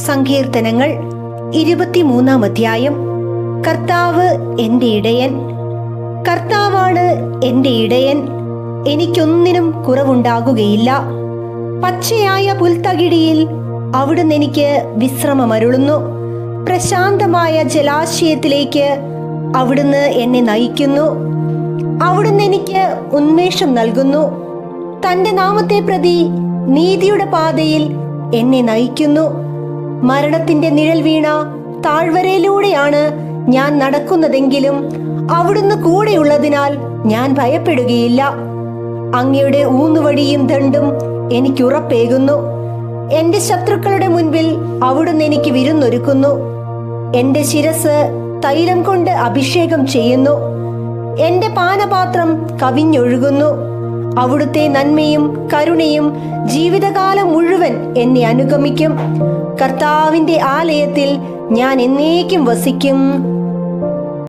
സങ്കീർത്തനങ്ങൾ 23-ാം അധ്യായം. കർത്താവ് എന്റെ ഇടയൻ. കർത്താവാണ് എന്റെ ഇടയൻ, എനിക്കൊന്നിനും കുറവുണ്ടാകുകയില്ല. പച്ചയായ പുൽത്തകിടിയിൽ അവിടുന്ന് എനിക്ക് വിശ്രമമരുളുന്നു. പ്രശാന്തമായ ജലാശയത്തിലേക്ക് അവിടുന്ന് എന്നെ നയിക്കുന്നു. അവിടുന്ന് എനിക്ക് ഉന്മേഷം നൽകുന്നു. തന്റെ നാമത്തെ പ്രതി നീതിയുടെ പാതയിൽ എന്നെ നയിക്കുന്നു. മരണത്തിന്റെ നിഴൽ വീണ താഴ്വരയിലൂടെയാണ് ഞാൻ നടക്കുന്നതെങ്കിലും അവിടുന്ന് കൂടെയുള്ളതിനാൽ ഞാൻ ഭയപ്പെടുകയില്ല. അങ്ങയുടെ ഊന്നുവടിയും ദണ്ഡും എനിക്കുറപ്പേകുന്നു. എന്റെ ശത്രുക്കളുടെ മുൻപിൽ അവിടുന്ന് എനിക്ക് വിരുന്നൊരുക്കുന്നു. എന്റെ ശിരസ് തൈലം കൊണ്ട് അഭിഷേകം ചെയ്യുന്നു. എന്റെ പാനപാത്രം കവിഞ്ഞൊഴുകുന്നു. അവിടുത്തെ നന്മയും കരുണയും ജീവിതകാലം മുഴുവൻ എന്നെ അനുഗമിക്കും. കർത്താവിന്റെ ആലയത്തിൽ ഞാൻ എന്നേക്കും വസിക്കും.